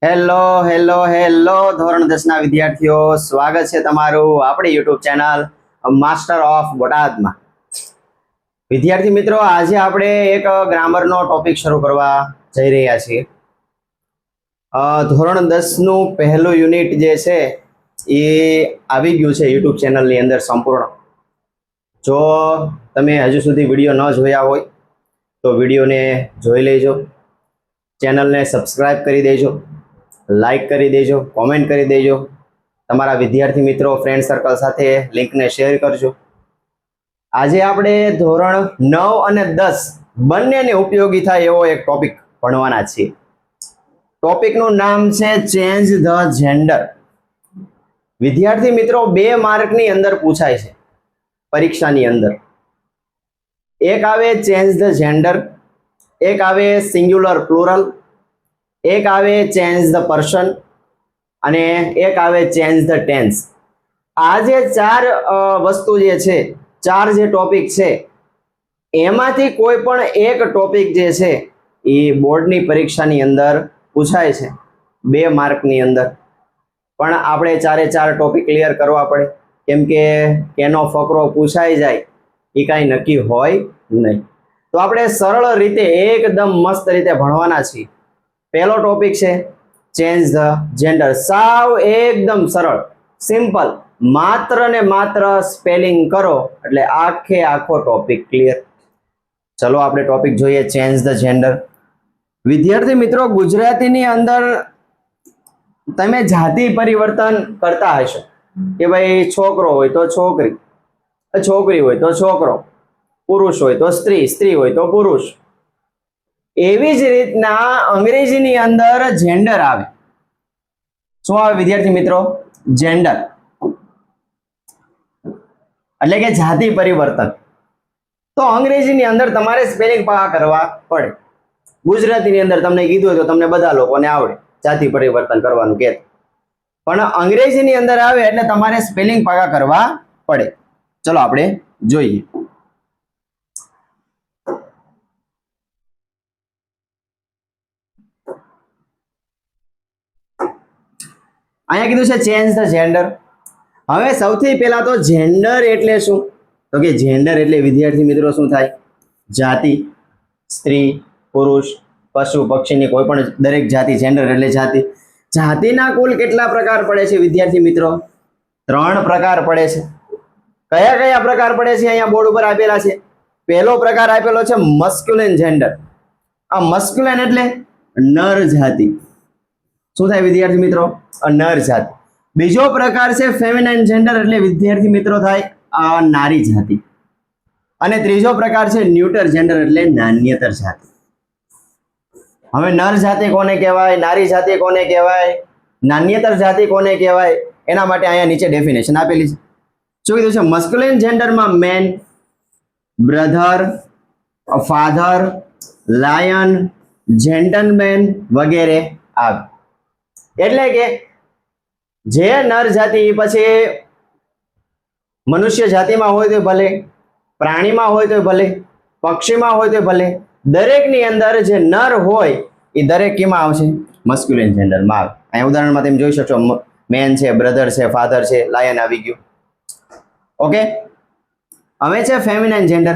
Hello hello hello ધોરણ 10 ના વિદ્યાર્થીઓ, સ્વાગત છે તમારું આપણી યુટ્યુબ ચેનલ માસ્ટર ઓફ બોટાદમાં. વિદ્યાર્થી મિત્રો, આજે આપણે એક ગ્રામરનો ટોપિક શરૂ કરવા જઈ રહ્યા છીએ. ધોરણ 10 નું પહેલું યુનિટ જે છે એ આવી ગયું છે યુટ્યુબ ચેનલની અંદર સંપૂર્ણ. જો તમે હજુ સુધી વિડીયો ન જોયા હોય તો વિડીયોને જોઈ લેજો, ચેનલને સબસ્ક્રાઇબ કરી દેજો, લાઈક કરી દેજો, કોમેન્ટ કરી દેજો, તમારા વિદ્યાર્થી મિત્રો ફ્રેન્ડ સર્કલ સાથે લિંકને શેર કરજો. આજે આપણે ધોરણ 9 અને 10 બંનેને ઉપયોગી થાય એવો એક ટોપિક ભણવાના છીએ. ટોપિકનું નામ છે ચેન્જ ધ જેન્ડર. વિદ્યાર્થી મિત્રો, 2 માર્કની અંદર પૂછાય છે પરીક્ષાની અંદર. એક આવે ચેન્જ ધ જેન્ડર, એક આવે સિંગ્યુલર પ્લુરલ, એક આવે ચેન્જ ધ પર્સન અને એક આવે ચેન્જ ધ ટેન્સ. આ જે 4 વસ્તુ જે છે, 4 જે ટોપિક છે, એમાંથી કોઈ પણ એક ટોપિક જે છે એ બોર્ડની પરીક્ષાની અંદર પૂછાય છે 2 માર્કની અંદર. પણ આપણે 4 ટોપિક ક્લિયર કરવા પડે, કેમ કે એનો ફકરો પૂછાઈ જાય એ કાંઈ નક્કી હોય નહીં. તો આપણે સરળ રીતે એકદમ મસ્ત રીતે ભણવાના છીએ. પહેલો ટોપિક છે ચેન્જ ધ જેન્ડર. સાવ એકદમ સરળ, સિમ્પલ, માત્ર ને માત્ર સ્પેલિંગ કરો એટલે આખો ટોપિક ક્લિયર. ચલો આપણે ટોપિક જોઈએ, ચેન્જ ધ જેન્ડર. વિદ્યાર્થી મિત્રો, ગુજરાતીની અંદર તમે જાતિ પરિવર્તન કરતા હશો કે ભાઈ છોકરો હોય તો છોકરી, છોકરી હોય તો છોકરો, પુરુષ હોય તો સ્ત્રી, સ્ત્રી હોય તો પુરુષ. એવી જ રીતના અંગ્રેજીની અંદર જેન્ડર આવે. શું આવે વિદ્યાર્થી મિત્રો? જેન્ડર એટલે કે જાતિ પરિવર્તન. તો અંગ્રેજીની અંદર તમારે સ્પેલિંગ પાકા કરવા પડે. ગુજરાતીની અંદર તમને કીધું હોય તો તમને બધા લોકોને આવડે જાતિ પરિવર્તન કરવાનું કે, પણ અંગ્રેજીની અંદર આવે એટલે તમારે સ્પેલિંગ પાકા કરવા પડે. ચલો આપણે જોઈએ. અહીંયા કીધું છે ચેન્જ ધ જેન્ડર. હવે સૌથી પહેલા તો જેન્ડર એટલે શું? તો કે જેન્ડર એટલે વિદ્યાર્થી મિત્રો શું થાય? જાતિ. સ્ત્રી, પુરુષ, પશુ, પક્ષીની કોઈ પણ દરેક જાતિ. જેન્ડર એટલે જાતિ. જાતિના કુલ કેટલા પ્રકાર પડે છે વિદ્યાર્થી મિત્રો? 3 પ્રકાર પડે છે. કયા કયા પ્રકાર પડે છે? અહીંયા બોર્ડ ઉપર આપેલા છે. પહેલો પ્રકાર આપેલો છે મસ્ક્યુલિન જેન્ડર. આ મસ્ક્યુલિન એટલે નર જાતિ. શું થાય વિદ્યાર્થી મિત્રો? નર જાતિ. બીજો પ્રકાર છે ફેમિનાઇન જેન્ડર એટલે વિદ્યાર્થી મિત્રો થાય નારી જાતિ. અને ત્રીજો પ્રકાર છે ન્યુટર જેન્ડર એટલે નાન્યતર જાતિ. હવે નર જાતિ કોને કહેવાય, નારી જાતિ કોને કહેવાય, નાન્યતર જાતિ કોને કહેવાય, એના માટે અહીંયા નીચે ડેફિનેશન આપેલી છે. શું કીધું છે? મસ્ક્યુલિન જેન્ડરમાં man, brother, father, lion, gentleman વગેરે આવે. એટલે કે જે નર જાતિ પછી મનુષ્ય જાતિમાં હોય તો ભલે, પ્રાણીમાં હોય તો ભલે, પક્ષીમાં હોય તો ભલે, દરેકની અંદર જે નર હોય એ દરેક કેમાં આવશે? મસ્ક્યુલિન જેન્ડરમાં આવે. અહીંયા ઉદાહરણમાં તમે જોઈ શકશો, મેન છે, બ્રધર છે, ફાધર છે, લાયન આવી ગયું. ઓકે. હવે છે ફેમિનાઇન જેન્ડર.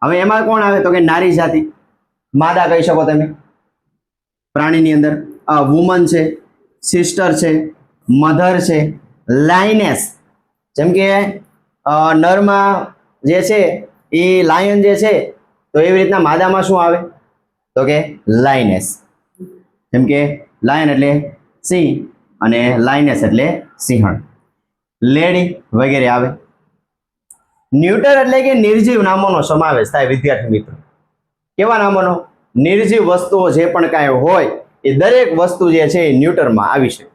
હવે એમાં કોણ આવે? તો કે નારી જાતિ. માદા કહી શકો તમે પ્રાણીની અંદર. વુમન છે, સિસ્ટર છે, મધર છે, લાયનેસ. જેમ કે નરમાં જે છે એ લાયન જે છે, તો એવી રીતના માદામાં શું આવે? તો કે લાયનેસ. જેમ કે લાયન એટલે સિંહ અને લાયનેસ એટલે સિંહણ. લેડી વગેરે આવે. ન્યુટર એટલે કે નિર્જીવ નામોનો સમાવેશ થાય વિદ્યાર્થી મિત્રો. કેવા નામોનો? નિર્જીવ વસ્તુઓ જે પણ કાંઈ હોય એ દરેક વસ્તુ જે છે એ ન્યુટરમાં આવી છે.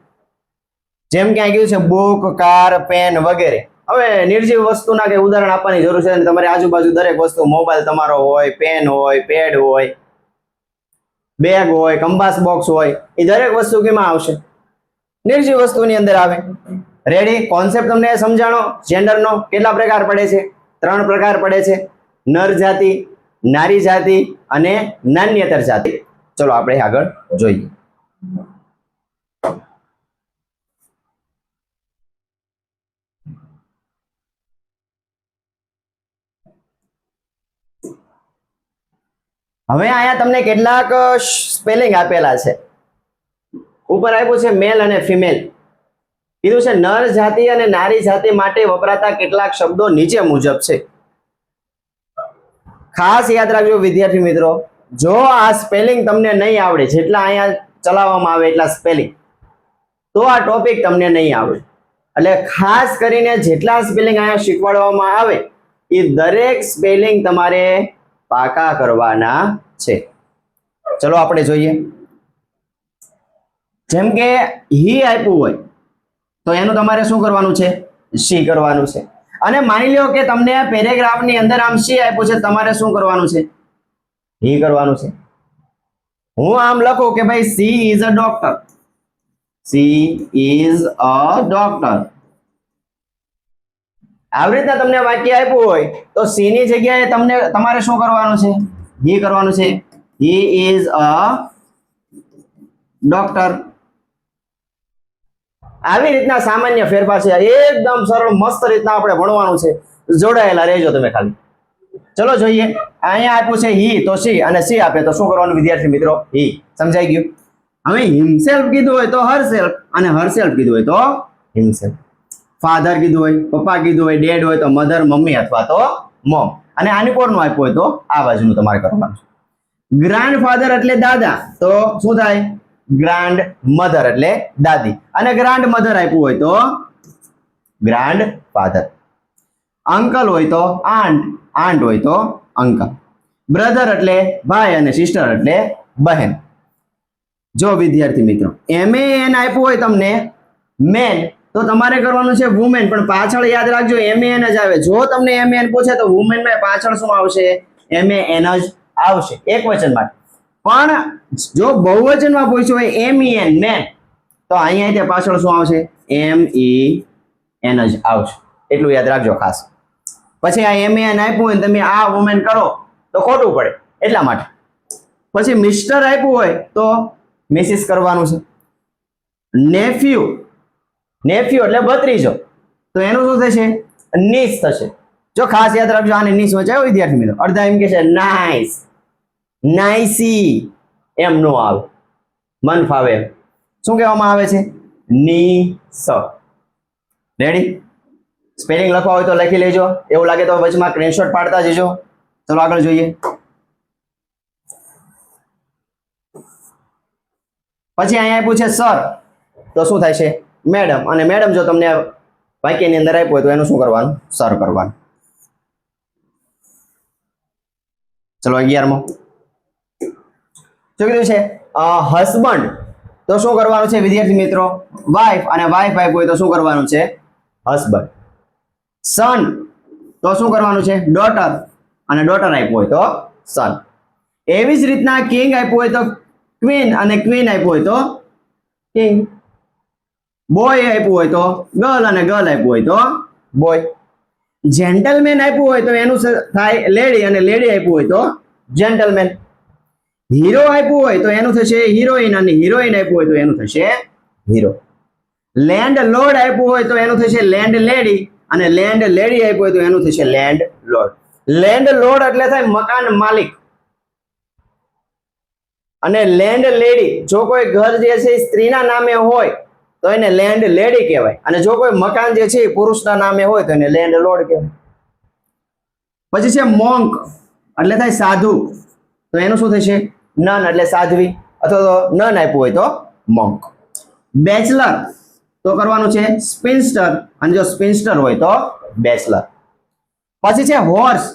જેમ કે આ કીધું છે બુક, કાર, પેન વગેરે. હવે નિર્જીવ વસ્તુના કે ઉદાહરણ આપવાની જરૂર છે. તમારી આજુબાજુ દરેક વસ્તુ, મોબાઈલ તમારો હોય, પેન હોય, પેડ હોય, બેગ હોય, કંપાસ બોક્સ હોય, એ દરેક વસ્તુ કેમાં આવશે? નિર્જીવ વસ્તુની અંદર આવે. રેડી? કોન્સેપ્ટ તમને સમજાણો જેન્ડરનો. કેટલા પ્રકાર પડે છે? 3 પ્રકાર પડે છે. નર જાતિ, નારી જાતિ અને નાન્યતર જાતિ. ચલો આપણે આગળ જોઈએ. હવે અહીંયા તમને કેટલાક સ્પેલિંગ આપેલા છે. ઉપર આપ્યું છે મેલ અને ફિમેલ. કીધું છે નર જાતિ અને નારી જાતિ માટે વપરાતા કેટલાક શબ્દો નીચે મુજબ છે. ખાસ યાદ રાખજો વિદ્યાર્થી મિત્રો, જો આ સ્પેલિંગ તમને નહીં આવડે, જેટલા અહીંયા ચલાવવામાં આવે એટલા સ્પેલિંગ, તો આ ટોપિક તમને નહીં આવડે. એટલે ખાસ કરીને જેટલા સ્પેલિંગ અહીંયા શીખવાડવામાં આવે એ દરેક સ્પેલિંગ તમારે પાકા કરવાના છે. ચલો આપણે જોઈએ. જેમ કે હી આપ્યું હોય તો એનું તમારે શું કરવાનું છે? સી કરવાનું છે. અને માની લો કે તમને આ પેરેગ્રાફની અંદર આમ સી આપ્યું છે, તમારે શું કરવાનું છે? હી કરવાનું છે. હું આમ લખું કે ભાઈ she is a doctor, she is a doctor. આવી રીતના તમને વાક્ય આપ્યું હોય તો સી ની જગ્યાએ તમારે શું કરવાનું છે? હી કરવાનું છે. He is a doctor. આવી રીતના સામાન્ય ફેરફાર છે. એકદમ સરળ મસ્ત રીતના આપણે ભણવાનું છે. જોડાયેલા રહેજો તમે ખાલી. ચલો જોઈએ. અહીંયા આપ્યું છે હી તો સી, અને સી આપે તો શું કરવાનું વિદ્યાર્થી મિત્રો? હી. સમજાઈ ગયું? હવે હિમસેલ્ફ કીધું હોય તો હરસેલ્ફ, અને હરસેલ્ફ કીધું હોય તો હિમસેલ્ફ. ફાધર કીધું હોય, પપ્પા કીધું હોય, ડેડ હોય તો મધર, મમ્મી અથવા તો મોમ. અને આની કોરનું આપ્યું હોય તો આ બાજુનું તમારે કરવાનું છે. ગ્રાન્ડ ફાધર એટલે દાદા, તો શું થાય? ગ્રાન્ડ મધર એટલે દાદી. અને ગ્રાન્ડ મધર આપ્યું હોય તો ગ્રાન્ડ ફાધર. અંકલ હોય તો આંટ, આંટ હોય તો અંકલ. બ્રધર એટલે ભાઈ અને સિસ્ટર એટલે બહેન. જો વિદ્યાર્થી મિત્રો, એમએન આપ્યું હોય તમને મેન, તો તમારે કરવાનું છે વુમેન, પણ પાછળ યાદ રાખજો એમએન જ આવે. જો તમને એમએન પૂછે તો વુમેન માં પાછળ શું આવશે? એમએન જ આવશે એક વચન માટે. પણ જો બહુવચનમાં પૂછ્યું હોય એમઈએન મેન, તો અહીંયા પાછળ શું આવશે? એમઈએન જ આવશે. એટલું યાદ રાખજો ખાસ. પછી આ એમએન આપ્યું હોય તમે આ વુમેન કરો તો ખોટું પડે, એટલા માટે. પછી મિસ્ટર આપ્યું હોય તો મિસિસ કરવાનું છે. નેફ્યુ, નેફ્યુ એટલે ભત્રીજો, તો એનું શું થશે? નીસ થશે. જો ખાસ યાદ રાખજો, આને નીસ વચાયો વિદ્યાર્થી મિત્રો. અડધા એમ કે છે નાઇસ, નાઇસી, એમ નો આવે, મન ફાવે એમ. શું કહેવામાં આવે છે? નીસ. રેડી? સ્પેલિંગ લખવા હોય તો લખી લેજો. એવું લાગે તો વચમાં સ્ક્રીનશોટ પાડતા જજો. ચલો આગળ જોઈએ. પછી અહીંયા આપ્યું છે સર, તો શું થાય છે? મેડમ. અને મેડમ જો તમને વાક્યની અંદર આપ્યું હોય તો એનું શું કરવાનું? સર કરવાનું. ચલો 11મો શું કીધું છે? હસબન્ડ, તો શું કરવાનું છે વિદ્યાર્થી મિત્રો? વાઇફ. અને વાઇફ આપ્યું હોય તો શું કરવાનું છે? હસબન્ડ. સન, તો શું કરવાનું છે? ડોટર. અને ડોટર આપ્યું હોય તો સન. એવી જ રીતના કિંગ આપ્યું હોય તો ક્વીન, અને ક્વીન આપ્યું હોય તો કિંગ. બોય આપ્યું હોય તો ગર્લ, અને ગર્લ આપ્યું હોય તો બોય. જેન્ટલમેન આપ્યું હોય તો એનું થાય લેડી, અને લેડી આપ્યું હોય તો જેન્ટલમેન. હીરો આપ્યું હોય તો એનું થશે હિરોઈન, અને હિરોઈન આપ્યું હોય તો એનું થશે હીરો. લેન્ડ લોર્ડ આપ્યું હોય તો એનું થશે લેન્ડ લેડી, અને લેન્ડ લેડી આપ્યું હોય તો એનું થશે લેન્ડ લોર્ડ. લેન્ડ લોર્ડ એટલે થાય મકાન માલિક, અને લેન્ડ લેડી, જો કોઈ ઘર જે છે સ્ત્રીના નામે હોય તો એને લેન્ડ લેડી કહેવાય, અને જો કોઈ મકાન જે છે પુરુષના નામે હોય તો એને લેન્ડ લોર્ડ કહેવાય. પછી છે મોંક, એટલે થાય સાધુ, તો એનું શું થશે? નન, એટલે સાધ્વી, અથવા તો નન આપ્યું હોય તો મોંક. બેચલર, તો કરવાનું છે સ્પિન્સ્ટર, અને જો સ્પિન્સ્ટર હોય તો બેચલર. પછી છે હોર્સ,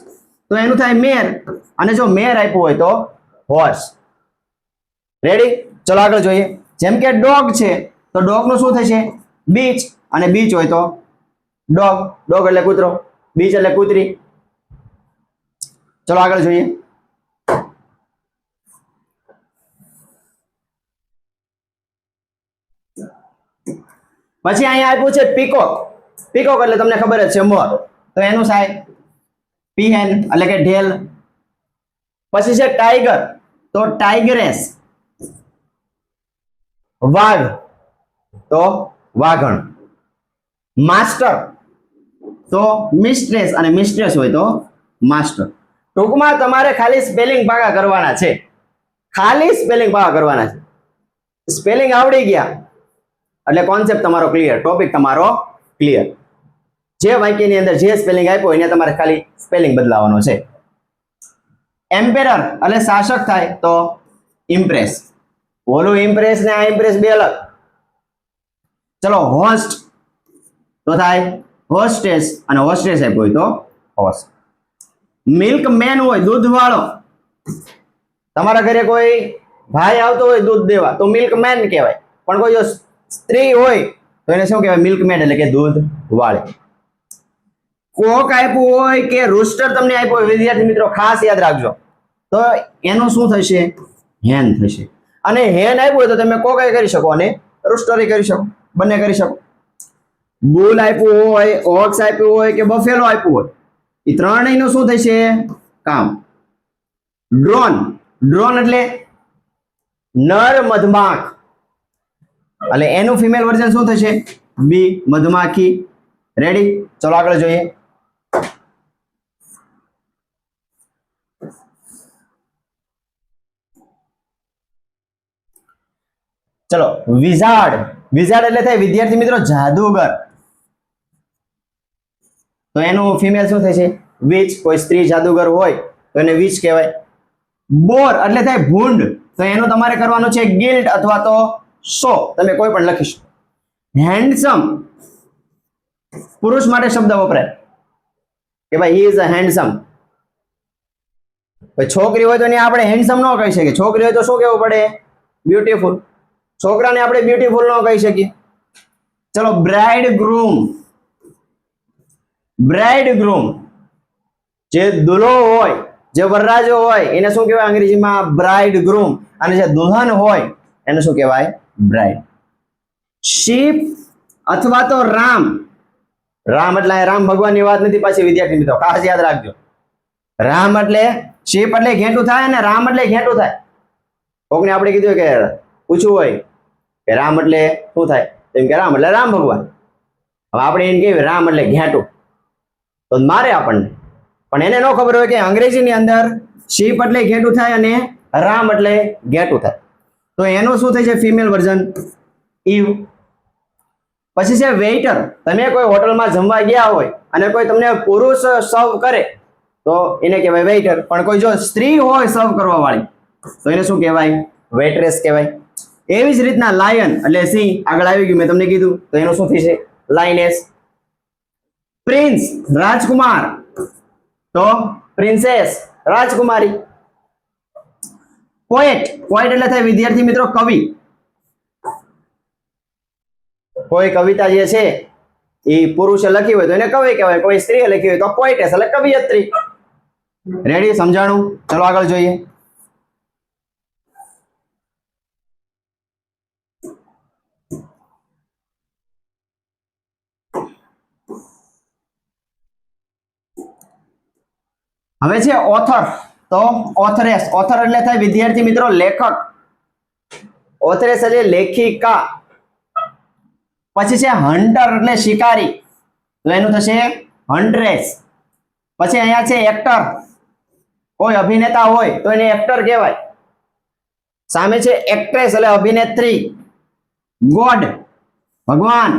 તો એનું થાય મેર, અને જો મેર આપ્યું હોય તો હોર્સ. રેડી? ચલો આગળ જોઈએ. જેમ કે ડોગ છે તો ડોગ નું શું થશે? બીચ, અને બીચ હોય તો ડોગ. ડોગ એટલે કૂતરો, બીચ એટલે કૂતરી. ચલો આગળ જોઈએ. પછી અહીંયા આપ્યું છે પીકોક. પીકોક એટલે તમને ખબર જ છે મોર, તો એનું થાય પીહેન, એટલે કે ઢેલ. પછી છે ટાઈગર, તો ટાઈગરેસ. વાઘ, તો વાઘણ. માસ્ટર, તો મિસ્ટ્રેસ, અને મિસ્ટ્રેસ હોય તો માસ્ટર. ટૂંકમાં તમારે ખાલી સ્પેલિંગ પાકા કરવાના છે, ખાલી સ્પેલિંગ પાકા કરવાના છે. સ્પેલિંગ આવડી ગયા એટલે કોન્સેપ્ટ તમારો ક્લિયર, ટોપિક તમારો ક્લિયર. જે વાક્યની અંદર જે સ્પેલિંગ આપ્યો એને તમારે ખાલી સ્પેલિંગ બદલાવાનો છે. એમ્પેરર એટલે શાસક થાય તો ઇમ્પ્રેસ. ઓલું ઇમ્પ્રેસ ને આ ઇમ્પ્રેસ બે અલગ. ચલો હોસ્ટ તો થાય હોસ્ટેસ, અને હોસ્ટેસ આપ્યો હોય તો હોસ્ટ. મિલ્ક મેન હોય દૂધ વાળો, તમારા ઘરે કોઈ ભાઈ આવતો હોય દૂધ દેવા તો મિલ્ક મેન કહેવાય, પણ કોઈ જો સ્ત્રી હોય તો એને શું કહેવાય? મિલ્ક મેન, એટલે કે દૂધ વાળી. કોક આપ્યું હોય કે રૂસ્ટર તમને આપ્યું હોય, વિદ્યાર્થી મિત્રો ખાસ યાદ રાખજો, તો એનું શું થશે? હેન થશે. અને હેન આપ્યું હોય તો તમે કોકાઈ કરી શકો અને રૂસ્ટરી કરી શકો, બંને કરી શકો. બુલ આપ્યું હોય, ઓક્સ આપ્યું હોય કે બફેલો આપ્યું હોય, એ ત્રણેયનું શું થશે? કામ. ડ્રોન, ડ્રોન એટલે નર મધમાખ, એટલે એનું ફિમેલ વર્ઝન શું થશે? બી, મધમાખી. રેડી? ચલો આગળ જોઈએ. ચલો વિઝાર્ડ, વિઝાર્ડ એટલે થાય વિદ્યાર્થી મિત્રો જાદુગર, તો એનું ફિમેલ શું થશે? વિચ. કોઈ સ્ત્રી જાદુગર હોય તો એને વિચ કહેવાય. બોર એટલે થાય ભૂંડ, તો એનું તમારે કરવાનું છે ગિલ્ટ અથવા તો સો, તમે કોઈ પણ લખી શકો. હેન્ડસમ, પુરુષ માટે શબ્દ વપરાય કે ભાઈ હી ઇઝ અ હેન્ડસમ. છોકરી હોય તો એને આપણે હેન્ડસમ ન કહી શકીએ, છોકરી હોય તો શું કહેવું પડે? બ્યુટીફુલ. છોકરાને આપણે બ્યુટીફુલ ન કહી શકીએ. ચલો બ્રાઇડ ગ્રૂમ, બ્રાઇડ ગ્રૂમ જે દુલ્હો હોય, જે વરરાજો હોય એને શું કહેવાય અંગ્રેજીમાં? Bride groom. અને જે દુલ્હન હોય એને શું કહેવાય? બ્રાઇડ. શીપ અથવા તો રામ, રામ એટલે રામ ભગવાનની વાત નથી પાછી વિદ્યાર્થી મિત્રો, ખાસ યાદ રાખજો. રામ એટલે શીપ એટલે ઘેટું થાય અને રામ એટલે ઘેટું થાય. કોકને આપણે કીધું કે પૂછવું હોય કે રામ એટલે શું થાય, એમ કે રામ એટલે રામ ભગવાન. હવે આપણે એને કહીએ રામ એટલે ઘેટું તો મારે આપણને, પણ એને ન ખબર હોય કે અંગ્રેજીની અંદર શીપ એટલે ઘેટું થાય અને રામ એટલે ઘેટું થાય, તો એનું શું થાય છે? Female version eve. પછી છે વેઇટર. તમે કોઈ હોટલમાં જમવા ગયા હોય અને કોઈ તમને પુરુષ સર્વ કરે તો એને કહેવાય વેઇટર, પણ કોઈ જો સ્ત્રી હોય સર્વ કરવા વાળી તો એને શું કહેવાય? વેઇટ્રેસ કહેવાય. એવી જ રીતના લાયન એટલે સિંહ, આગળ આવી ગયું મેં તમને કીધું, તો એનું શું થશે? લાયનેસ. પ્રિન્સ રાજકુમાર, તો પ્રિન્સેસ રાજકુમારી. પોએટ, પોએટ એટલે થાય વિદ્યાર્થી મિત્રો કવિ. કોઈ કવિતા જે છે એ પુરુષે લખી હોય તો એને કવિ કહેવાય, કોઈ સ્ત્રીએ લખી હોય તો પોએટેસ એટલે કવિયત્રી. રેડી? સમજાણું? ચલો આગળ જોઈએ. હવે છે ઓથર, તો ઓથરેસ. ઓથર એટલે થાય વિદ્યાર્થી મિત્રો લેખક, ઓથરેસ એટલે લેખિકા. પછી છે હન્ટર એટલે શિકારી, તો એનું થશે હન્ટ્રેસ. પછી અહીંયા છે એક્ટર, કોઈ અભિનેતા હોય તો એને એક્ટર કહેવાય. સામે છે એક્ટ્રેસ એટલે અભિનેત્રી. ગોડ ભગવાન,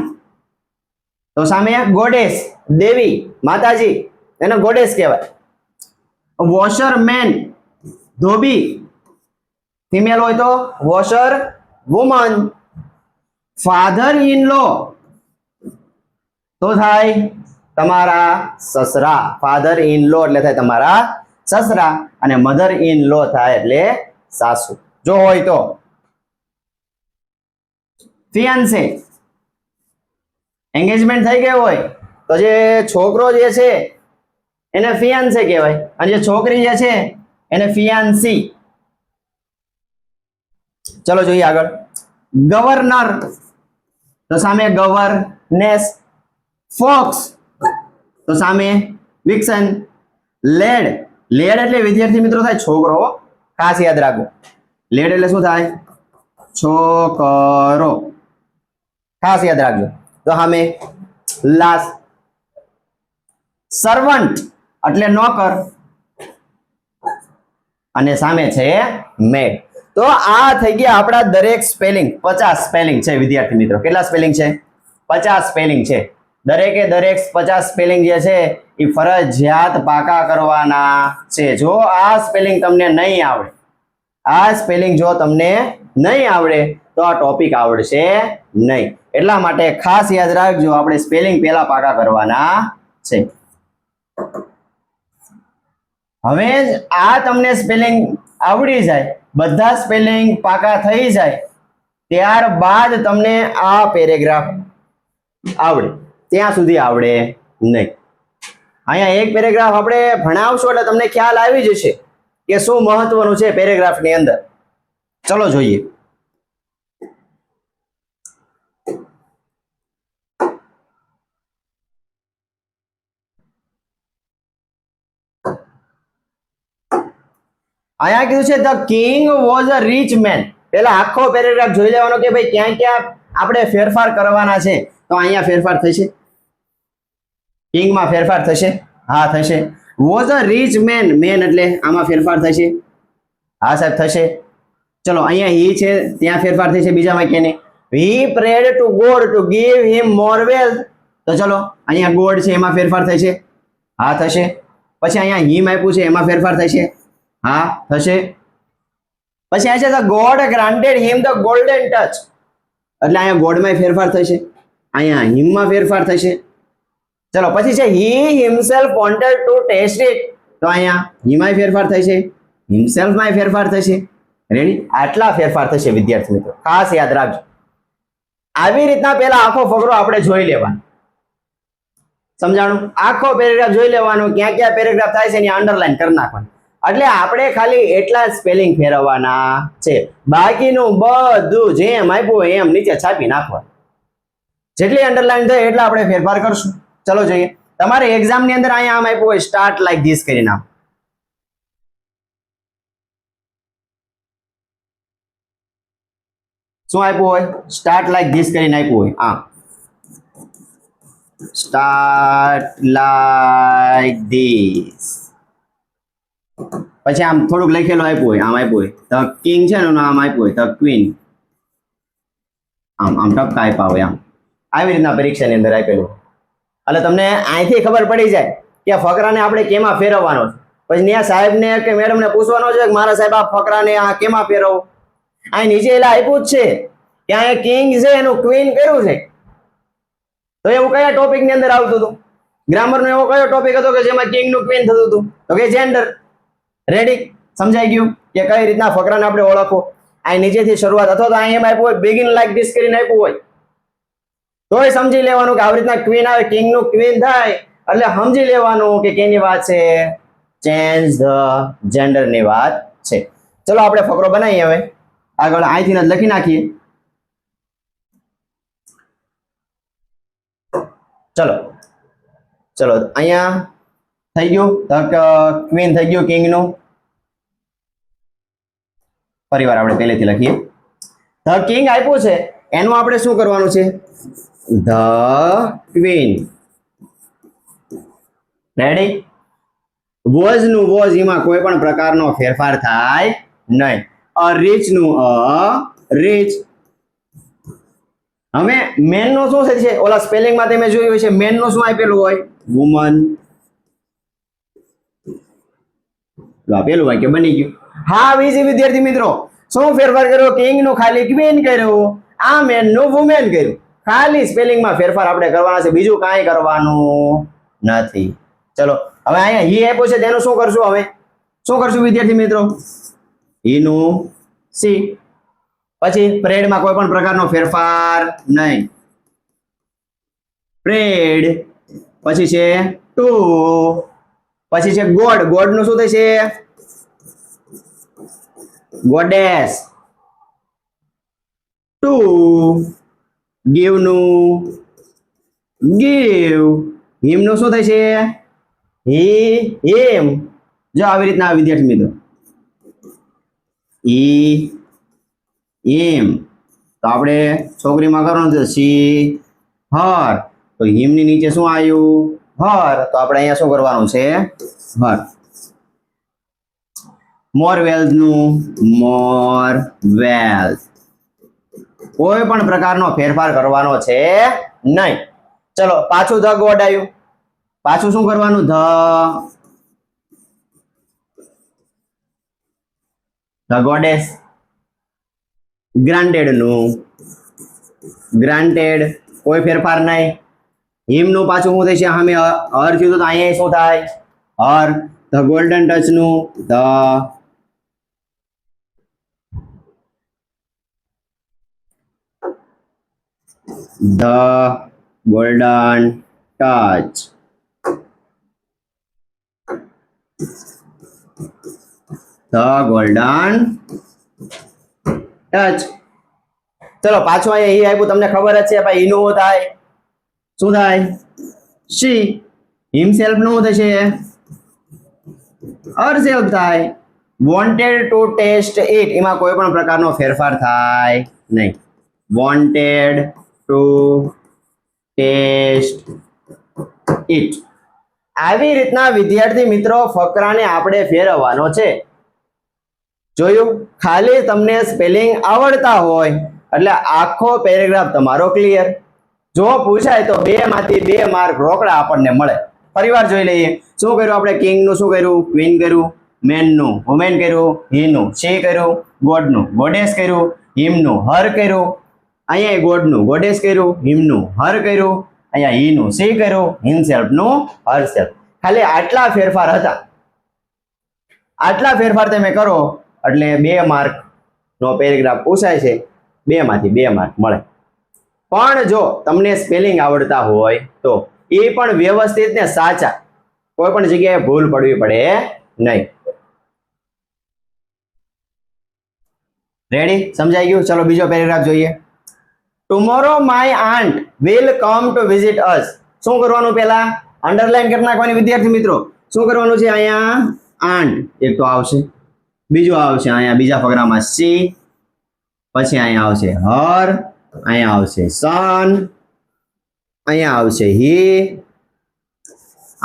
તો સામે ગોડેસ દેવી માતાજી, એને ગોડેસ કહેવાય. વોશરમેન ધોબી, ફિમેલ હોય તો washer woman. Father in law તો થાય તમારા સસરા, ફાધર ઇન લો એટલે થાય તમારા સસરા, અને મધર ઇન લો થાય એટલે સાસુ જો હોય તો. ફિયાન્સે, એંગેજમેન્ટ થઈ ગયો હોય તો જે છોકરો જે છે એને ફિયાન્સે કહેવાય, અને જે છોકરી જે છે એને ફિયાન્સી. ચલો જોઈએ આગળ. ગવર્નર તો સામે ગવર્નેસ. ફોક્સ તો સામે વિક્સન. લેડ, લેડ એટલે વિદ્યાર્થી મિત્રો થાય છોકરો, ખાસ યાદ રાખો. લેડ એટલે શું થાય? છોકરો, ખાસ યાદ રાખજો. તો સામે લાસ. સર્વન્ટ એટલે નોકર, અને સામે છે મેડ. તો આ થઈ ગયા આપણા દરેક સ્પેલિંગ. 50 સ્પેલિંગ છે વિદ્યાર્થી મિત્રો. કેટલા સ્પેલિંગ છે? 50 સ્પેલિંગ છે. દરેકે દરેક 50 સ્પેલિંગ જે છે એ ફરજિયાત પાકા કરવાના છે. જો આ સ્પેલિંગ તમને નહીં આવડે, આ સ્પેલિંગ જો તમને નહીં આવડે તો આ ટોપિક આવડશે નહીં. એટલા માટે ખાસ યાદ રાખજો, આપણે સ્પેલિંગ પહેલા પાકા કરવાના છે. હવે આ તમને સ્પેલિંગ આવડી જાય, બધા સ્પેલિંગ પાકા થઈ જાય, ત્યારબાદ તમને આ પેરેગ્રાફ આવડે. ત્યાં સુધી આવડે નહીં. અહીંયા એક પેરેગ્રાફ આપણે ભણાવશું એટલે તમને ખ્યાલ આવી જશે કે શું મહત્વનું છે પેરેગ્રાફની અંદર. ચલો જોઈએ. અહીંયા કીધું છે the king was a rich man. પેલા આખો પેરેગ્રાફ જોઈ લેવાનો કે ભાઈ ક્યાં ક્યાં આપણે ફેરફાર કરવાના છે. તો અહીંયા ફેરફાર થશે, કિંગમાં ફેરફાર થશે, હા થશે. Was a rich man, man એટલે આમાં ફેરફાર થશે, હા સાહેબ થશે. ચલો અહીંયા હી છે, ત્યાં ફેરફાર થશે, બીજામાં કે નહીં. He prayed to God to give him more wealth. તો ચલો અહીંયા ગોડ છે એમાં ફેરફાર થશે, હા થશે. પછી અહીંયા હિમ આપ્યું છે એમાં ફેરફાર થશે, હા થશે. પછી આ છે the God granted him the golden touch, એટલે અહીંયા ગોડમાં ફેરફાર થશે, અહીંયા હિમમાં ફેરફાર થશે. ચલો પછી છે he himself wanted to taste it, તો અહીંયા હિમાં ફેરફાર થશે, હિમસેલ્ફમાં ફેરફાર થશે. રેડી? આટલા ફેરફાર થશે વિદ્યાર્થી મિત્રો, ખાસ યાદ રાખજો. આવી રીતના પહેલા આખો ફકરો આપણે જોઈ લેવાનો. સમજાણું? આખો પેરેગ્રાફ જોઈ લેવાનો, ક્યાં ક્યાં પેરેગ્રાફ થાય છે એની અંડરલાઈન કરી નાખવાનું. એટલે આપણે ખાલી એટલા જ સ્પેલિંગ ફેરવવાના છે, બાકીનું બધું જેમ આપ્યું એમ નીચે છાપી નાખવાનું. જેટલી અંડરલાઈન થાય એટલા આપણે ફેરફાર કરશું. ચલો જોઈએ. તમારે એક્ઝામ ની અંદર અહીંયા આમ આપ્યું હોય સ્ટાર્ટ લાઈક ધીસ કરી નાખો. શું આપ્યું હોય? સ્ટાર્ટ લાઈક ધીસ કરીને આપ્યું હોય. આ સ્ટાર્ટ લાઈક ધીસ. પછી આમ થોડુંક લખેલું આપ્યું હોય, આમ આપ્યું હોય ધ કિંગ છે ને, આમ આપ્યું હોય ધ ક્વીન, આમ આમ ટપકા આપ્યા હોય. આમ આવી રીતના પરીક્ષાની અંદર આપેલું. એટલે તમને અહીંથી ખબર પડી જાય કે ફકરાને આપણે કેમાં ફેરવવાનો છે. પછી ત્યાં સાહેબને કે મેડમને પૂછવાનો છે કે મારા સાહેબ આ ફકરાને આ કેમાં ફેરવો. અહીં નીચે એટલે આપ્યું જ છે કે અહીંયા કિંગ છે એનું ક્વીન કર્યું છે. તો એવું કયા ટોપિક ની અંદર આવતું હતું? ગ્રામર નો એવો કયો ટોપિક હતો કે જેમાં કિંગ નું ક્વીન થતું હતું? તો કે જેન્ડર. રેડી? સમજાઈ ગયું કે કઈ રીતના ફકરાને આપણે ઓળખવો. અહીં નીચેથી શરૂઆત, અથવા તો અહીં એમ આપ્યું હોય બિગિન લાઈક ધીસ કરીને આપ્યું હોય તોય સમજી લેવાનું કે આવી રીતના ક્વીન આવે, કિંગ નું ક્વીન થાય એટલે સમજી લેવાનું કે કેની વાત છે? ચેન્જ ધ જેન્ડર ની વાત છે. ચલો આપણે ફકરો બનાવીએ. હવે આગળ અહીંથી જ લખી નાખીએ. ચલો ચલો અહીંયા થઈ ગયું ક્વીન, થઈ ગયું કિંગ નું. ફરીવાર આપણે પહેલેથી લખીએ. ધ કિંગ આપ્યું છે એનું આપણે શું કરવાનું છે? The queen. રેડી? વોઝ નું વોઝ, એમાં કોઈ પણ પ્રકારનો ફેરફાર થાય નહીં. અ રીચ નું અ રીચ. હવે મેન નું શું છે? ઓલા સ્પેલિંગ માં તમે જોયું હશે મેન નું શું આપેલું હોય? વુમન. આપેલું હોય કે બની ગયું. હા વિદ્યાર્થી મિત્રો, શું ફેરફાર કર્યો? કિંગ નું ખાલી ક્વીન કર્યું, આ મેન નું વુમેન કર્યું. ખાલી સ્પેલિંગ માં ફેરફાર આપણે કરવાના છે, બીજું કાંઈ કરવાનું નથી. ચલો હવે અહીંયા હી આપ્યું છે તેનું શું કરશું? હવે શું કરશું વિદ્યાર્થી મિત્રો? હી નું સી. પછી પ્રેડ માં કોઈ પણ પ્રકારનો ફેરફાર નહીં. પ્રેડ. પછી છે ટુ. પછી છે ગોડ. ગોડ નું શું થશે? ગોડેસ. ટુ. ગીવ નું ગીવ. હિમ નું શું થશે? હી હિમ. જો આવી રીતના વિદ્યાર્થી મિત્રો ઈ હિમ. તો આપણે છોકરીમાં કરવાનું છે સી હર. તો હિમ ની નીચે શું આવ્યું? હર. તો આપણે અહીંયા શું કરવાનું છે? હર. મોર વેલ્થ નું મોર વેલ્થ. કોઈ પણ પ્રકારનો ફેરફાર કરવાનો છે નહીં. ચલો પાછું ધ ગોડ આવ્યું. પાછું શું કરવાનું? The goddess. ગ્રાન્ટેડ નું ગ્રાન્ટેડ, કોઈ ફેરફાર નહીં. હિમ નું પાછું શું થશે? સામે હર થયું તો અહીંયા શું થાય? હર. ધ ગોલ્ડન ટચ નું the golden touch. The golden touch. ચલો પાછું અહીંયા આપ્યું, તમને ખબર જ છે ભાઈ. ઈનું શું થાય? શું થાય? સી. હિમસેલ્ફ નું થશે? હરસેલ્ફ થાય. વોન્ટેડ ટુ ટેસ્ટ ઇટ, એમાં કોઈ પણ પ્રકારનો ફેરફાર થાય નહીં. Wanted to taste it. આવી રીતના વિદ્યાર્થી મિત્રો ફકરાને આપણે ફેરવવાનો છે. જોયું? ખાલી તમને સ્પેલિંગ આવડતા હોય એટલે આખો પેરેગ્રાફ તમારો ક્લિયર. જો પૂછાય તો 2 માંથી 2 માર્ક રોકડા આપણને મળે. ફરીવાર જોઈ લઈએ. શું કર્યું આપણે? કિંગ નું શું કર્યું? ક્વીન કર્યું. મેન નું વુમેન કર્યું. હી નું શી કર્યું. ગોડ નું ગોડેસ કર્યું. હિમ નું હર કર્યું. અહીંયા ગોડ નું ગોડેસ કર્યું. હિમ નું હર કર્યું. અહીંયા હી નું શી કર્યું. હિમસેલ્ફ નું હરસેલ્ફ. ખાલી આટલા ફેરફાર હતા. આટલા ફેરફાર તમે કરો એટલે 2 માર્ક નો પેરેગ્રાફ પૂછાય છે. 2 માંથી 2 માર્ક મળે. પણ જો તમને સ્પેલિંગ આવડતા હોય તો એ પણ વ્યવસ્થિત ને સાચા, કોઈ પણ જગ્યાએ ભૂલ પડવી પડે નહીં. રેડી? સમજાઈ ગયું? ચલો બીજો પેરેગ્રાફ જોઈએ. Tomorrow my aunt will come to visit us. શું કરવાનું? પહેલા અંડરલાઈન કરી નાખવાની વિદ્યાર્થી મિત્રો. શું કરવાનું છે? અહીંયા આન્ટ એક તો આવશે, બીજું આવશે અહીંયા બીજા ફકરામાં સી, પછી અહીંયા આવશે હર, અહીંયા આવશે સન, અહીંયા આવશે હી,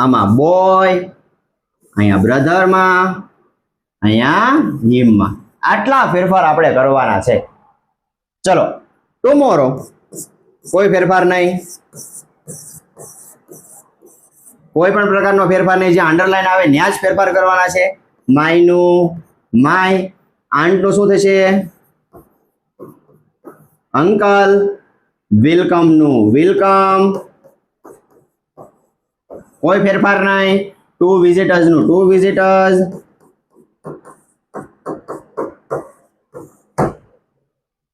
આમાં બોય, અહીંયા બ્રધરમાં, અહીંયા હિમમાં. આટલા ફેરફાર આપણે કરવાના છે. ચલો ટુમોરો કોઈ ફેરફાર નહીં. કોઈ પણ પ્રકારનો ફેરફાર નહીં. જે અંડરલાઈન આવે ત્યાં જ ફેરફાર કરવાના છે. માય નું માય, આન્ટ નું શું થશે? અંકલ. વેલકમ નું વેલકમ, કોઈ ફેરફાર નહીં. ટુ વિઝિટર્સ નું ટુ વિઝિટર્સ.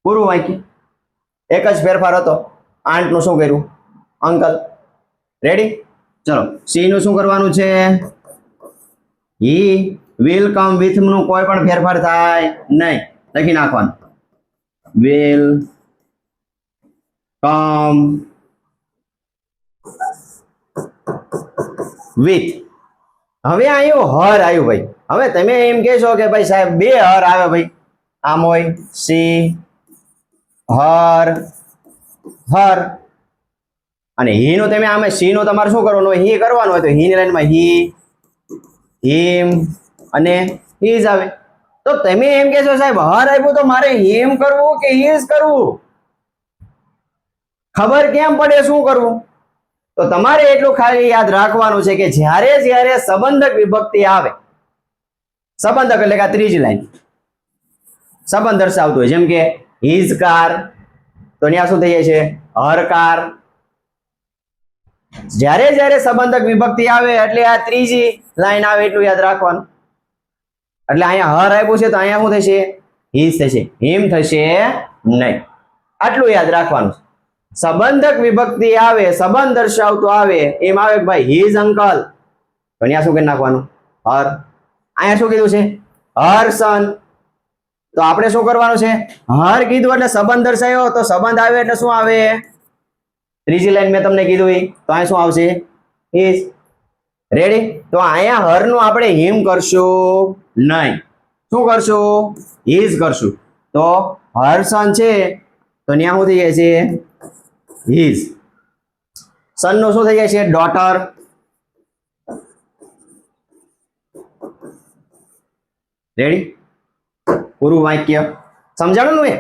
પૂરું વાક્ય. એક જ ફેરફાર હતો. આન્ટ નું શું કર્યું? અંકલ. રેડી? ચલો સી નું શું કરવાનું છે? હી વિલ કમ વિથ નું કોઈ પણ ફેરફાર થાય નહીં. લખી નાખવાનું વિલ કમ વિથ. હવે આવ્યું હર આવ્યું ભાઈ. હવે તમે એમ કહેશો કે ભાઈ સાહેબ 2 હર આવે ભાઈ. આમ હોય સી હર હર, અને હી નું તમે આમે સી નું તમારે શું કરવાનું હોય? હી કરવાનું હોય તો હી ની લાઈનમાં હી, હિમ અને હીઝ આવે. તો તમે એમ કહેશો સાહેબ હર આવ્યું તો મારે હિમ કરવું કે હીઝ કરવું? ખબર કેમ પડે શું કરવું? તો તમારે એટલું ખાલી યાદ રાખવાનું છે કે જ્યારે જ્યારે સંબંધક વિભક્તિ આવે, સંબંધક એટલે કે આ ત્રીજી લાઈન સંબંધ દર્શાવતું હોય, જેમ કે હિઝ કાર, તો ત્યાં શું થઈ જાય છે? હર કાર. જ્યારે જ્યારે સંબંધક વિભક્તિ આવે એટલે આ ત્રીજી લાઈન આવે એટલું યાદ રાખવાનું. એટલે અહીંયા હર આપ્યું છે તો અહીંયા શું થશે? હિઝ થશે, હિમ થશે નહીં. આટલું યાદ રાખવાનું. સંબંધક વિભક્તિ આવે, સંબંધ દર્શાવતું આવે, એમ આવે કે ભાઈ હિઝ અંકલ, તો અહીંયા શું કરી નાખવાનું? હર. અહીંયા શું કીધું છે? હર સન, તો આપણે શું કરવાનું છે? હર કીધું એટલે સંબંધ દર્શાવ્યો, તો સંબંધ આવે એટલે શું આવે? ત્રીજી લાઈન મેં તમને કીધું તો અહીંયા શું આવશે? હિઝ. રેડી? તો અહીંયા હર નું આપણે હિમ કરશું નહીં. શું કરશું? હિઝ કરશું. તો હર સન છે તો ત્યાં શું થઈ જાય છે? હિઝ. સન નું શું થઈ જાય છે? ડોટર. રેડી? પૂરું વાક્ય સમજાણું ને?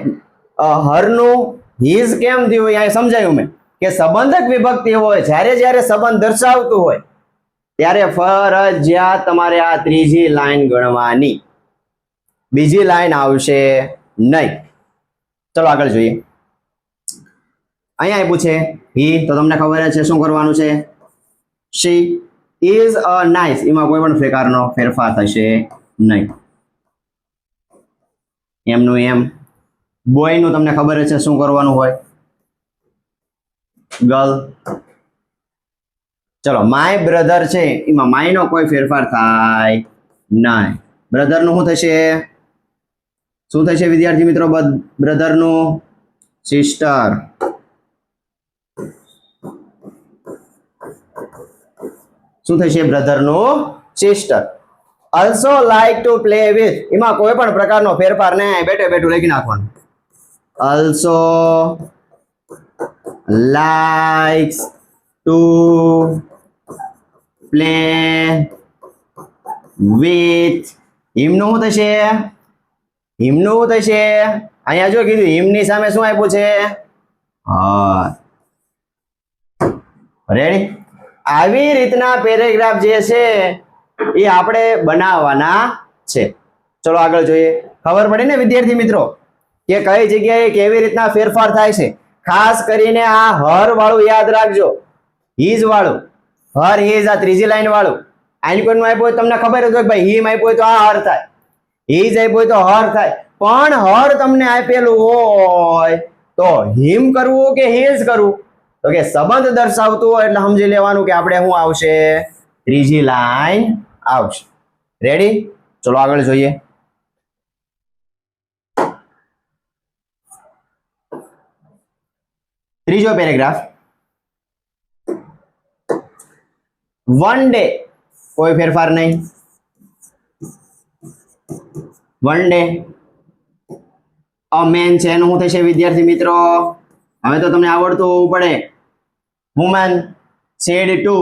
હરનું હીઝ કેમ થયું અહીંયા સમજાયું મેં કે સંબંધક વિભક્તિ હોય જ્યારે જ્યારે સંબંધ દર્શાવતું હોય ત્યારે ફરજિયાત તમારે આ ત્રીજી લાઈન ગણવાની, બીજી લાઈન આવશે નહીં. ચલો આગળ જોઈએ. અહીંયા આપ્યું છે હી, તો તમને ખબર છે શું કરવાનું છે. શી ઇઝ અ નાઇસ, એમાં કોઈ પણ પ્રકારનો ફેરફાર થશે નહીં. એમનું એમ. બોય નું તમને ખબર છે શું કરવાનું હોય, ગર્લ. ચલો માય બ્રધર છે, એમાં માય નો કોઈ ફેરફાર થાય નહીં. બ્રધર નું શું થશે? શું થશે વિદ્યાર્થી મિત્રો? બ્રધર નું સિસ્ટર. શું થશે? બ્રધર નું sister. also like to play with, એમાં કોઈ પણ પ્રકારનો ફેરફાર નહીં, બેઠે બેઠું લખી નાખવાનું. also likes to play with, હિમનું શું થશે? હિમનું શું થશે? અહીંયા જો કીધું હિમની સામે શું આપ્યું છે? હા, રેડી? આવી રીતના પેરેગ્રાફ જે છે એ આપણે બનાવવાના છે. ચલો આગળ જોઈએ. ખબર પડી ને વિદ્યાર્થી મિત્રો કે કઈ જગ્યાએ કેવી રીતના ફેરફાર થાય છે? ખાસ કરીને આ હર વાળું યાદ રાખજો, હીઝ વાળું. હર હીઝ આ ત્રીજી લાઈન વાળું. આઈનકોઈન આપ્યું હોય તમને ખબર હતું કે ભાઈ હિમ આપ્યું હોય તો આ હર થાય, હીઝ આપ્યું હોય તો હર થાય. પણ હર તમને આપેલું હોય તો હિમ કરવું કે હીઝ કરવું? તો કે સંબંધ દર્શાવતું હોય એટલે સમજી લેવાનું કે આપણે શું આવશે? ત્રીજી લાઈન આવશે. રેડી? ચલો આગળ જોઈએ. ત્રીજો પેરેગ્રાફ. વન ડે, કોઈ ફેરફાર નહીં. One day. અ મેન છે એનું શું થશે વિદ્યાર્થી મિત્રો? હવે તો તમને આવડતું હોવું પડે. વુમન સેડ ટુ,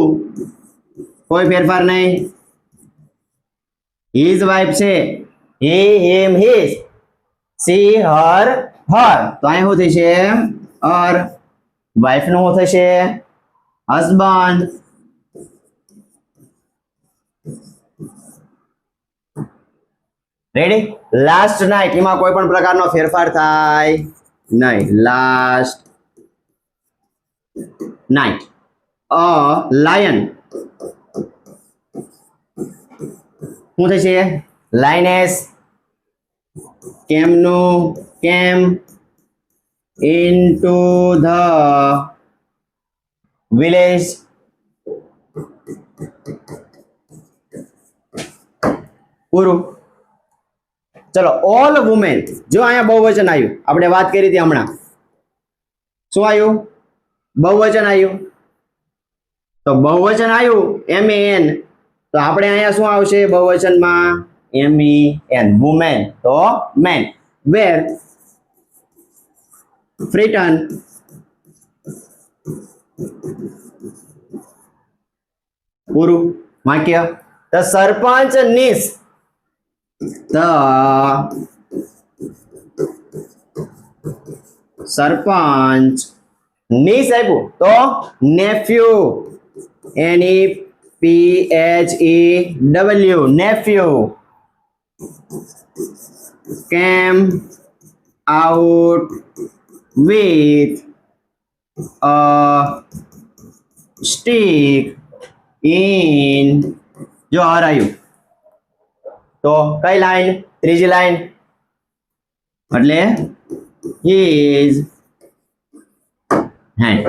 કોઈ ફેરફાર નહીં. હિઝ વાઇફ છે, હી હિમ હિઝ, સી હર હર. તો અહીં શું થશે? હર. વાઇફ નું શું થશે? હસબન્ડ. રેડી? લાસ્ટ નાઇટ, એમાં કોઈ પણ પ્રકારનો ફેરફાર થાય નહીં. Last night. અ લાયન, શું થશે? લાયનેસ. કેમનું કેમ ઇનટુ ધ વિલેજ. પૂરું. ચલો ઓલ વુમેન. જો અહીંયા બહુવચન આવ્યું, આપણે વાત કરી હતી હમણાં. શું આવ્યું? બહુવચન આવ્યું. તો બહુવચન આવ્યું MEN, તો આપણે અહીંયા શું આવશે બહુવચનમાં? MEN. વુમેન તો મેન. વેર ફ્રીટન. પૂરું વાક્ય. The sarpanch niece, sarpanch niece આપ્યું તો nephew, NEPHEW, nephew. Came out with a stick in, જો હર આવ્યું તો કઈ લાઈન? ત્રીજી લાઈન. એટલે હિઝ હેન્ડ.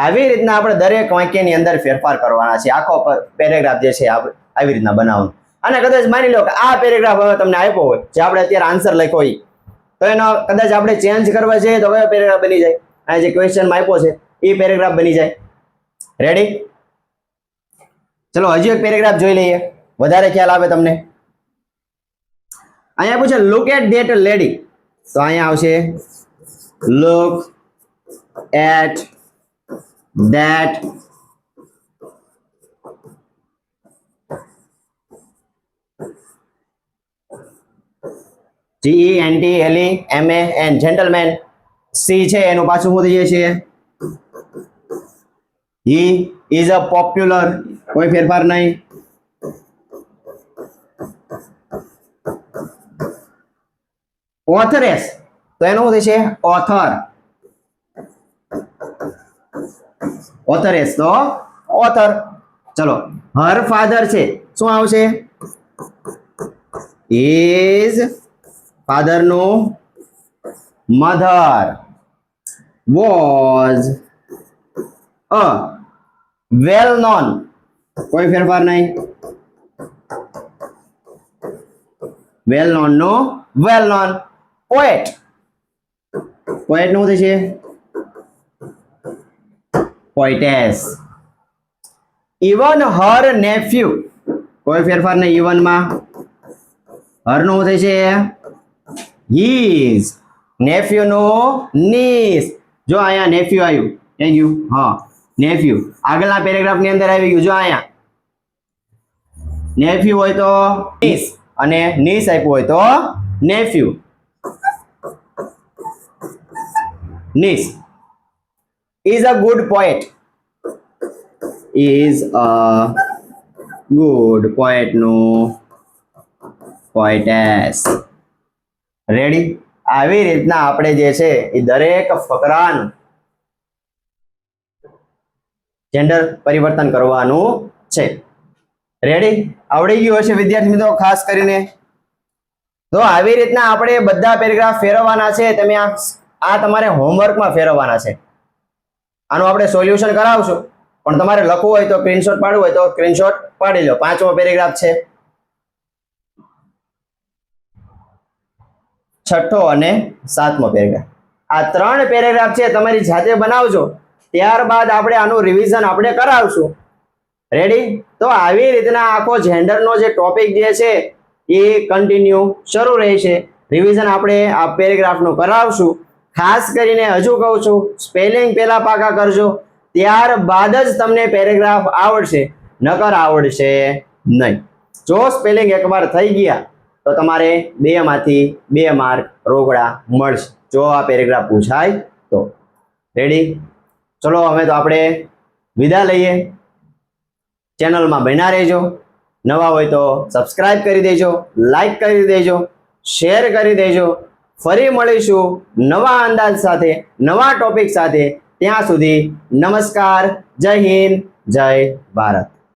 આવી રીતના આપણે દરેક વાક્યની અંદર ફેરફાર કરવાના છે. આખો પેરેગ્રાફ જે છે આવી રીતના બનાવવાનું. અને કદાચ માની લો કે આ પેરેગ્રાફ હવે તમને આપ્યો હોય, જે આપણે અત્યારે આન્સર લખ્યો હોય, તો એનો કદાચ આપણે ચેન્જ કરવા જઈએ તો કયો પેરેગ્રાફ બની જાય? આ જે ક્વેશ્ચનમાં આપ્યો છે એ પેરેગ્રાફ બની જાય. રેડી? ચલો હજી એક પેરેગ્રાફ જોઈ લઈએ, વધારે ખ્યાલ આવે તમને. અહીંયા પૂછે લુક એટ ધેટ લેડી, તો અહીંયા આવશે look at that GENTLEMAN gentleman. સી છે એનું પાછું શું થઈ જશે? He is a popular. કોઈ ફેરફાર નહીં. Authoress તો એનું શું થશે? ઓથર. Authoress તો ઓથર. ચલો, હર ફાધર છે, શું આવશે? His father નું mother was a well known. કોઈ ફેરફાર નહીં. well known નો well known poet. poet નું થશે poetess. even her nephew. કોઈ ફેરફાર નહીં. even માં her નું થશે his. nephew નો niece. જો અહીંયા nephew આવ્યું, થઈ ગયું. હા, nephew આગળના પેરેગ્રાફ ની અંદર આવી ગયું. જો અહીંયા nephew હોય તો niece અને niece આપ્યું હોય તો nephew. niece is a good poet. is a good poet નો poetess. રેડી? આવી રીતના આપણે જે છે એ દરેક ફકરાનું જેન્ડર પરિવર્તન કરવાનું છે. રેડી? આવડી ગયું હશે વિદ્યાર્થી મિત્રો ખાસ કરીને. તો આવી રીતના આપણે બધા પેરેગ્રાફ ફેરવવાના છે. તમે આ તમારે હોમવર્કમાં ફેરવવાના છે. આનું આપણે સોલ્યુશન કરાવશું, પણ તમારે લખવું હોય તો સ્ક્રીનશોટ પાડવું હોય તો સ્ક્રીનશોટ પાડી લો. 5મો પેરેગ્રાફ છે, 6ઠ્ઠો અને 7મો પેરેગ્રાફ. આ 3 પેરેગ્રાફ છે, તમારી જાતે બનાવજો. ત્યારબાદ આપણે આનું રિવિઝન આપણે કરાવશું. રેડી? તો આવી રીતના આખો જેન્ડરનો જે ટોપિક જે છે એ કન્ટિન્યુ શરૂ રહેશે. રિવિઝન આપણે આ પેરેગ્રાફનું કરાવશું. ખાસ કરીને હજુ કહું છું, સ્પેલિંગ પહેલા પાકા કરજો, ત્યારબાદ જ તમને પેરેગ્રાફ આવડશે, નકર આવડશે નહીં. જો સ્પેલિંગ એકવાર થઈ ગયા તો તમારે 2 માંથી 2 માર્ક રોકડા મળશે, જો આ પેરેગ્રાફ પૂછાય તો. રેડી? ચલો, હવે તો આપણે વિદા લઈએ. ચેનલમાં બન્યા રહેજો. નવા હોય તો સબસ્ક્રાઇબ કરી દેજો, લાઈક કરી દેજો, શેર કરી દેજો. ફરી મળીશું નવા અંદાજ સાથે, નવા ટોપિક સાથે. ત્યાં સુધી નમસ્કાર. જય હિન્દ, જય ભારત.